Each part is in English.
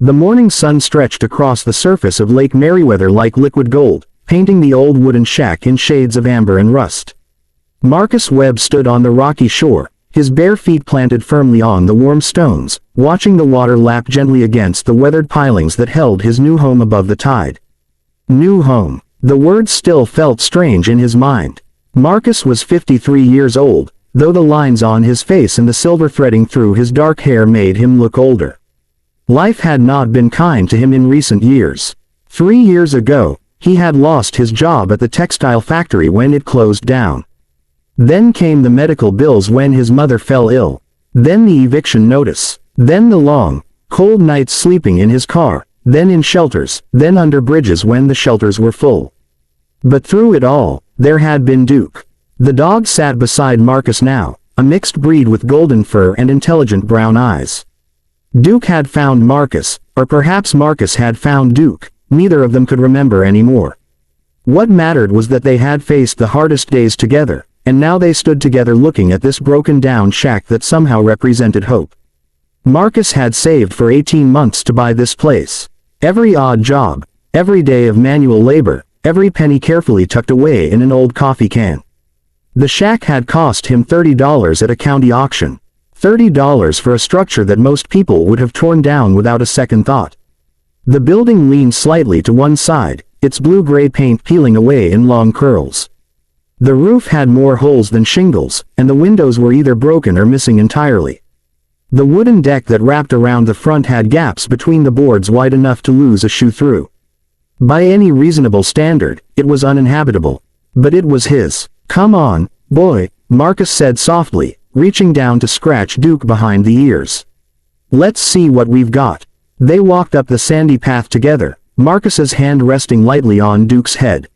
The morning sun stretched across the surface of Lake Meriwether like liquid gold, painting the old wooden shack in shades of amber and rust. Marcus Webb stood on the rocky shore, his bare feet planted firmly on the warm stones, watching the water lap gently against the weathered pilings that held his new home above the tide. New home. The word still felt strange in his mind. Marcus was 53 years old, though the lines on his face and the silver threading through his dark hair made him look older. Life had not been kind to him in recent years. 3 years ago, he had lost his job at the textile factory when it closed down. Then came the medical bills when his mother fell ill. Then the eviction notice. Then the long, cold nights sleeping in his car, then in shelters, then under bridges when the shelters were full. But through it all, there had been Duke. The dog sat beside Marcus now, a mixed breed with golden fur and intelligent brown eyes. Duke had found Marcus, or perhaps Marcus had found Duke, neither of them could remember anymore. What mattered was that they had faced the hardest days together, and now they stood together looking at this broken-down shack that somehow represented hope. Marcus had saved for 18 months to buy this place. Every odd job, every day of manual labor, every penny carefully tucked away in an old coffee can. The shack had cost him $30 at a county auction. $30 for a structure that most people would have torn down without a second thought. The building leaned slightly to one side, its blue-gray paint peeling away in long curls. The roof had more holes than shingles, and the windows were either broken or missing entirely. The wooden deck that wrapped around the front had gaps between the boards wide enough to lose a shoe through. By any reasonable standard, it was uninhabitable. But it was his. "Come on, boy," Marcus said softly, reaching down to scratch Duke behind the ears. "Let's see what we've got." They walked up the sandy path together, Marcus's hand resting lightly on Duke's head.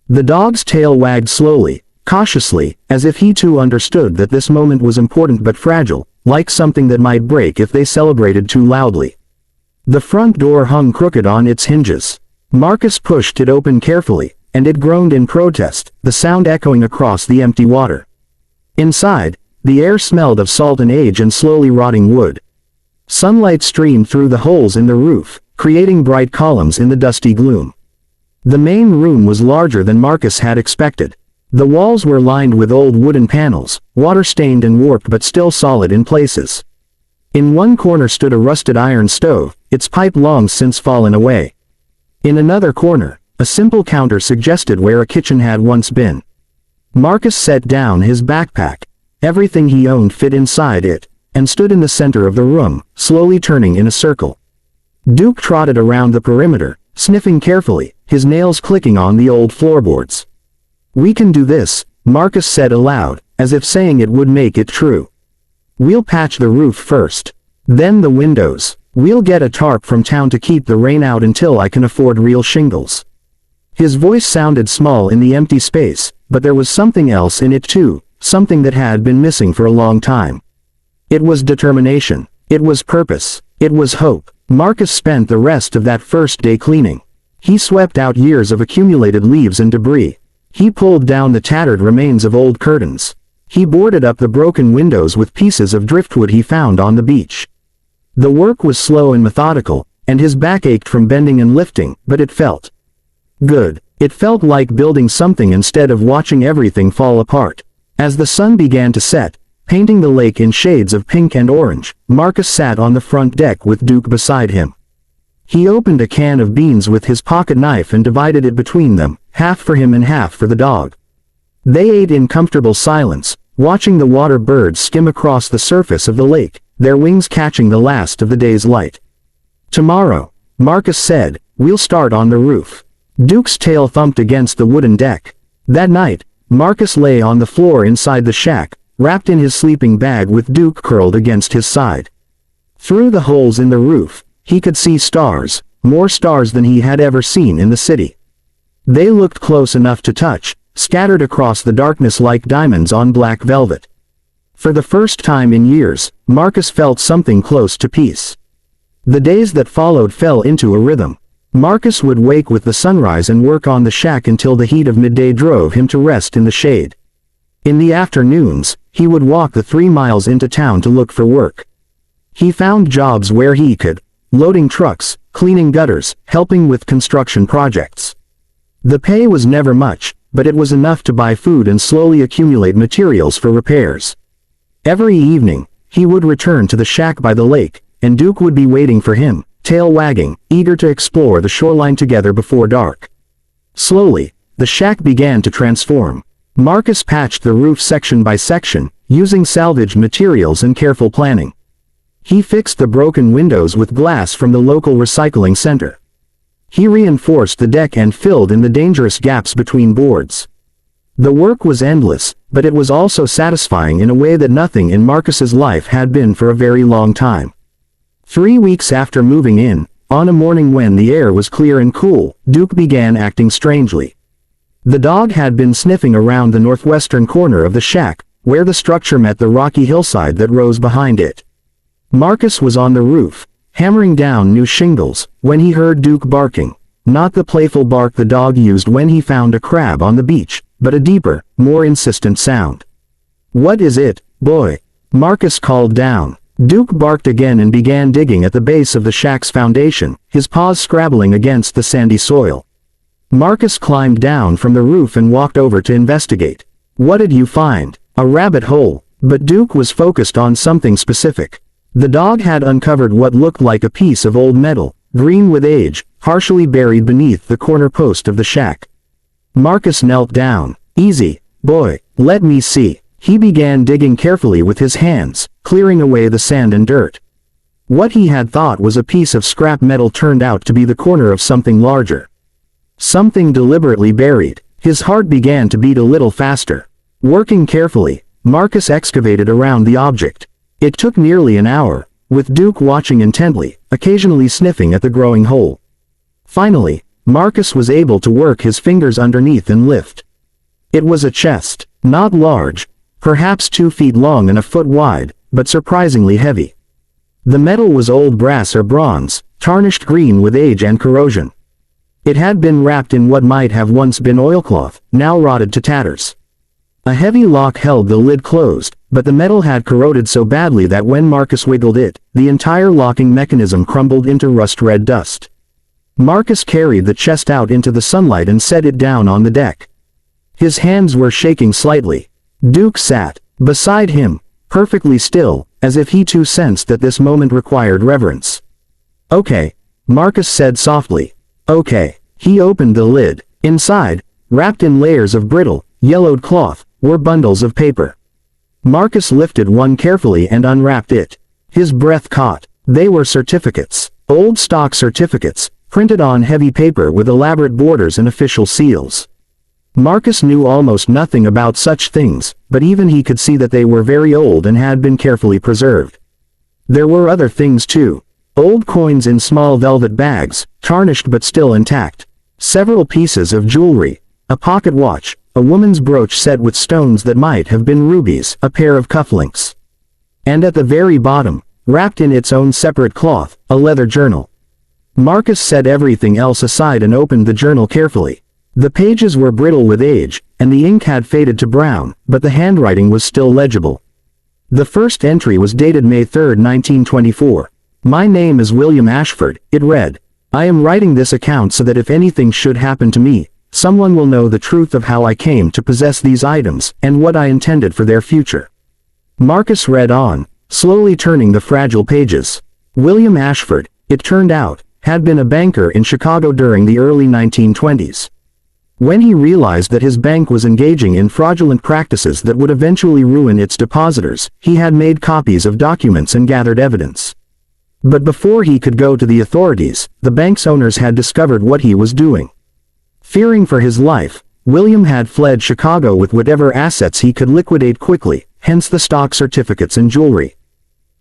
The dog's tail wagged slowly, cautiously, as if he too understood that this moment was important but fragile, like something that might break if they celebrated too loudly. The front door hung crooked on its hinges. Marcus pushed it open carefully, and it groaned in protest, the sound echoing across the empty water. Inside, the air smelled of salt and age and slowly rotting wood. Sunlight streamed through the holes in the roof, creating bright columns in the dusty gloom. The main room was larger than Marcus had expected. The walls were lined with old wooden panels, water-stained and warped but still solid in places. In one corner stood a rusted iron stove, its pipe long since fallen away. In another corner, a simple counter suggested where a kitchen had once been. Marcus set down his backpack. Everything he owned fit inside it, and stood in the center of the room, slowly turning in a circle. Duke trotted around the perimeter, sniffing carefully, his nails clicking on the old floorboards. "We can do this," Marcus said aloud, as if saying it would make it true. "We'll patch the roof first. Then the windows. We'll get a tarp from town to keep the rain out until I can afford real shingles." His voice sounded small in the empty space, but there was something else in it too, something that had been missing for a long time. It was determination. It was purpose. It was hope. Marcus spent the rest of that first day cleaning. He swept out years of accumulated leaves and debris. He pulled down the tattered remains of old curtains. He boarded up the broken windows with pieces of driftwood he found on the beach. The work was slow and methodical, and his back ached from bending and lifting, but it felt good. It felt like building something instead of watching everything fall apart. As the sun began to set, painting the lake in shades of pink and orange, Marcus sat on the front deck with Duke beside him. He opened a can of beans with his pocket knife and divided it between them, half for him and half for the dog. They ate in comfortable silence, watching the water birds skim across the surface of the lake, their wings catching the last of the day's light. "Tomorrow," Marcus said, "we'll start on the roof." Duke's tail thumped against the wooden deck. That night, Marcus lay on the floor inside the shack, wrapped in his sleeping bag with Duke curled against his side. Through the holes in the roof, he could see stars, more stars than he had ever seen in the city. They looked close enough to touch, scattered across the darkness like diamonds on black velvet. For the first time in years, Marcus felt something close to peace. The days that followed fell into a rhythm. Marcus would wake with the sunrise and work on the shack until the heat of midday drove him to rest in the shade. In the afternoons, he would walk the 3 miles into town to look for work. He found jobs where he could loading trucks, cleaning gutters, helping with construction projects. The pay was never much, but it was enough to buy food and slowly accumulate materials for repairs. Every evening, he would return to the shack by the lake, and Duke would be waiting for him, tail wagging, eager to explore the shoreline together before dark. Slowly, the shack began to transform. Marcus patched the roof section by section, using salvaged materials and careful planning. He fixed the broken windows with glass from the local recycling center. He reinforced the deck and filled in the dangerous gaps between boards. The work was endless, but it was also satisfying in a way that nothing in Marcus's life had been for a very long time. 3 weeks after moving in, on a morning when the air was clear and cool, Duke began acting strangely. The dog had been sniffing around the northwestern corner of the shack, where the structure met the rocky hillside that rose behind it. Marcus was on the roof, hammering down new shingles, when he heard Duke barking. Not the playful bark the dog used when he found a crab on the beach, but a deeper, more insistent sound. "What is it, boy?" Marcus called down. Duke barked again and began digging at the base of the shack's foundation, his paws scrabbling against the sandy soil. Marcus climbed down from the roof and walked over to investigate. "What did you find?" "A rabbit hole." But Duke was focused on something specific. The dog had uncovered what looked like a piece of old metal, green with age, partially buried beneath the corner post of the shack. Marcus knelt down. "Easy, boy, let me see." He began digging carefully with his hands, clearing away the sand and dirt. What he had thought was a piece of scrap metal turned out to be the corner of something larger. Something deliberately buried. His heart began to beat a little faster. Working carefully, Marcus excavated around the object. It took nearly an hour, with Duke watching intently, occasionally sniffing at the growing hole. Finally, Marcus was able to work his fingers underneath and lift. It was a chest, not large, perhaps 2 feet long and a foot wide, but surprisingly heavy. The metal was old brass or bronze, tarnished green with age and corrosion. It had been wrapped in what might have once been oilcloth, now rotted to tatters. A heavy lock held the lid closed, but the metal had corroded so badly that when Marcus wiggled it, the entire locking mechanism crumbled into rust-red dust. Marcus carried the chest out into the sunlight and set it down on the deck. His hands were shaking slightly. Duke sat beside him, perfectly still, as if he too sensed that this moment required reverence. "Okay," Marcus said softly. "Okay." He opened the lid. Inside, wrapped in layers of brittle, yellowed cloth, were bundles of paper. Marcus lifted one carefully and unwrapped it. His breath caught. They were certificates. Old stock certificates, printed on heavy paper with elaborate borders and official seals. Marcus knew almost nothing about such things, but even he could see that they were very old and had been carefully preserved. There were other things too. Old coins in small velvet bags, tarnished but still intact. Several pieces of jewelry, a pocket watch, a woman's brooch set with stones that might have been rubies, a pair of cufflinks. And at the very bottom, wrapped in its own separate cloth, a leather journal. Marcus set everything else aside and opened the journal carefully. The pages were brittle with age, and the ink had faded to brown, but the handwriting was still legible. The first entry was dated May 3, 1924. "My name is William Ashford," it read. "I am writing this account so that if anything should happen to me, someone will know the truth of how I came to possess these items, and what I intended for their future." Marcus read on, slowly turning the fragile pages. William Ashford, it turned out, had been a banker in Chicago during the early 1920s. When he realized that his bank was engaging in fraudulent practices that would eventually ruin its depositors, he had made copies of documents and gathered evidence. But before he could go to the authorities, the bank's owners had discovered what he was doing. Fearing for his life, William had fled Chicago with whatever assets he could liquidate quickly, hence the stock certificates and jewelry.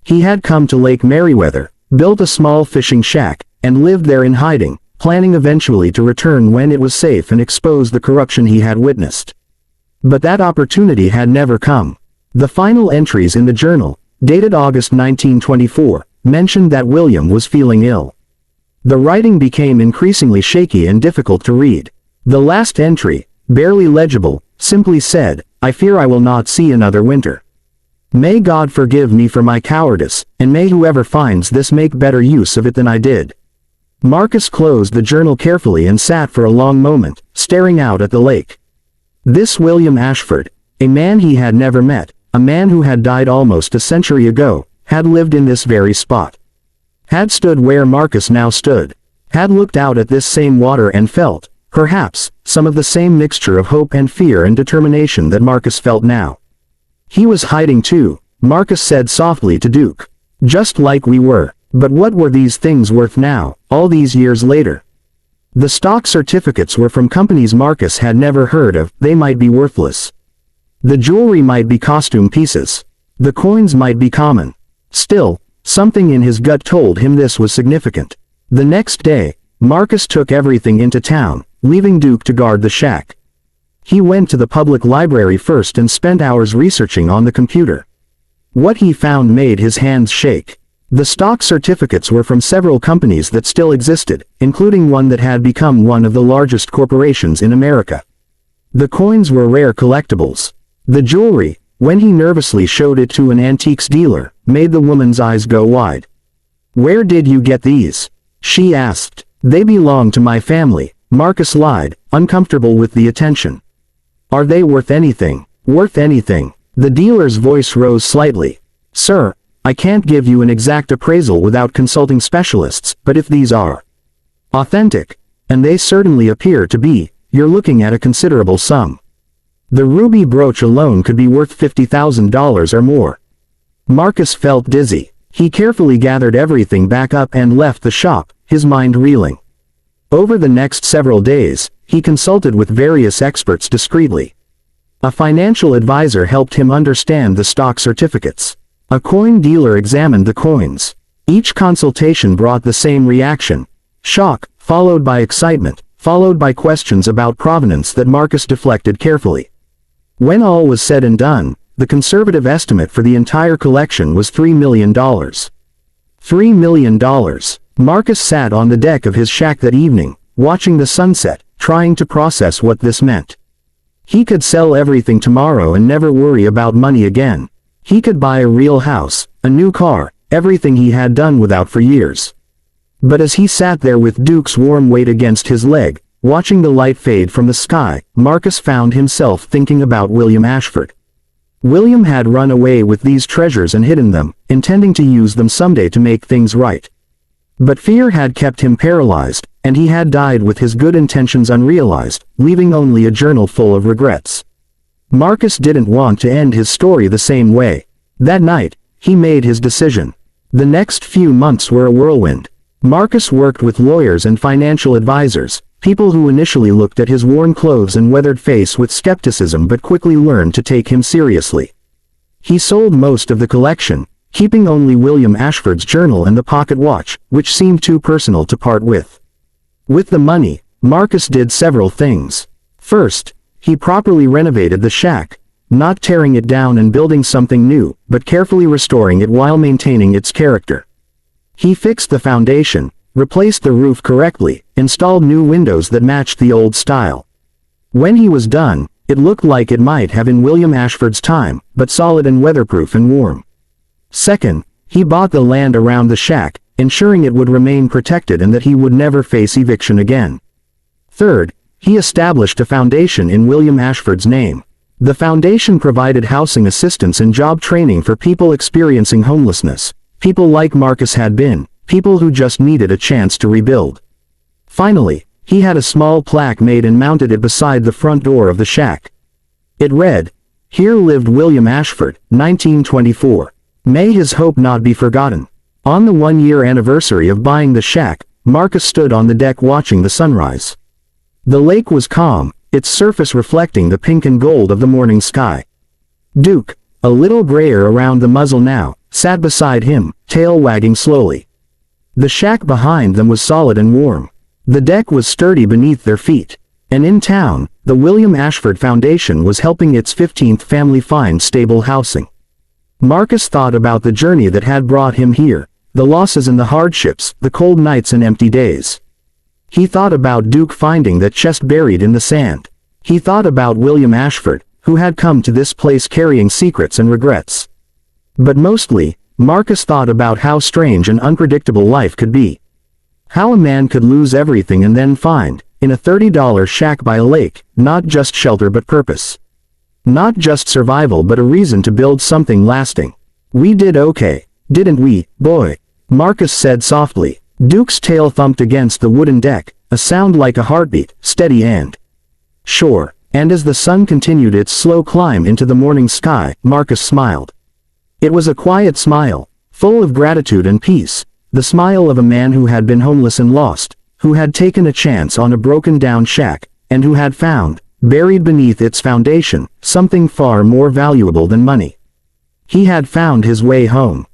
He had come to Lake Meriwether, built a small fishing shack, and lived there in hiding, planning eventually to return when it was safe and expose the corruption he had witnessed. But that opportunity had never come. The final entries in the journal, dated August 1924, mentioned that William was feeling ill. The writing became increasingly shaky and difficult to read. The last entry, barely legible, simply said, "I fear I will not see another winter." May God forgive me for my cowardice, and may whoever finds this make better use of it than I did. Marcus closed the journal carefully and sat for a long moment, staring out at the lake. This William Ashford, a man he had never met, a man who had died almost a century ago, had lived in this very spot. Had stood where Marcus now stood. Had looked out at this same water and felt, perhaps, some of the same mixture of hope and fear and determination that Marcus felt now. He was hiding too, Marcus said softly to Duke. Just like we were. But what were these things worth now, all these years later? The stock certificates were from companies Marcus had never heard of. They might be worthless. The jewelry might be costume pieces. The coins might be common. Still, something in his gut told him this was significant. The next day, Marcus took everything into town, leaving Duke to guard the shack. He went to the public library first and spent hours researching on the computer. What he found made his hands shake. The stock certificates were from several companies that still existed, including one that had become one of the largest corporations in America. The coins were rare collectibles. The jewelry, when he nervously showed it to an antiques dealer, made the woman's eyes go wide. "Where did you get these?" she asked. "They belong to my family," Marcus lied, uncomfortable with the attention. "Are they worth anything?" "Worth anything." The dealer's voice rose slightly. "Sir, I can't give you an exact appraisal without consulting specialists, but if these are authentic, and they certainly appear to be, you're looking at a considerable sum. The ruby brooch alone could be worth $50,000 or more." Marcus felt dizzy. He carefully gathered everything back up and left the shop, his mind reeling. Over the next several days, he consulted with various experts discreetly. A financial advisor helped him understand the stock certificates. A coin dealer examined the coins. Each consultation brought the same reaction: shock, followed by excitement, followed by questions about provenance that Marcus deflected carefully. When all was said and done, the conservative estimate for the entire collection was $3 million. $3 million. Marcus sat on the deck of his shack that evening, watching the sunset, trying to process what this meant. He could sell everything tomorrow and never worry about money again. He could buy a real house, a new car, everything he had done without for years. But as he sat there with Duke's warm weight against his leg, watching the light fade from the sky, Marcus found himself thinking about William Ashford. William had run away with these treasures and hidden them, intending to use them someday to make things right. But fear had kept him paralyzed, and he had died with his good intentions unrealized, leaving only a journal full of regrets. Marcus didn't want to end his story the same way. That night, he made his decision. The next few months were a whirlwind. Marcus worked with lawyers and financial advisors, people who initially looked at his worn clothes and weathered face with skepticism but quickly learned to take him seriously. He sold most of the collection, keeping only William Ashford's journal and the pocket watch, which seemed too personal to part with. With the money, Marcus did several things. First, he properly renovated the shack, not tearing it down and building something new, but carefully restoring it while maintaining its character. He fixed the foundation, replaced the roof correctly, installed new windows that matched the old style. When he was done, it looked like it might have in William Ashford's time, but solid and weatherproof and warm. Second, he bought the land around the shack, ensuring it would remain protected and that he would never face eviction again. Third, he established a foundation in William Ashford's name. The foundation provided housing assistance and job training for people experiencing homelessness, people like Marcus had been, people who just needed a chance to rebuild. Finally, he had a small plaque made and mounted it beside the front door of the shack. It read, "Here lived William Ashford, 1924. May his hope not be forgotten." On the one-year anniversary of buying the shack, Marcus stood on the deck watching the sunrise. The lake was calm, its surface reflecting the pink and gold of the morning sky. Duke, a little grayer around the muzzle now, sat beside him, tail wagging slowly. The shack behind them was solid and warm. The deck was sturdy beneath their feet. And in town, the William Ashford Foundation was helping its 15th family find stable housing. Marcus thought about the journey that had brought him here, the losses and the hardships, the cold nights and empty days. He thought about Duke finding that chest buried in the sand. He thought about William Ashford, who had come to this place carrying secrets and regrets. But mostly, Marcus thought about how strange and unpredictable life could be. How a man could lose everything and then find, in a $30 shack by a lake, not just shelter but purpose. Not just survival but a reason to build something lasting. "We did okay, didn't we, boy?" Marcus said softly. Duke's tail thumped against the wooden deck, a sound like a heartbeat, steady and sure. And as the sun continued its slow climb into the morning sky, Marcus smiled. It was a quiet smile, full of gratitude and peace, the smile of a man who had been homeless and lost, who had taken a chance on a broken-down shack, and who had found, buried beneath its foundation, something far more valuable than money. He had found his way home.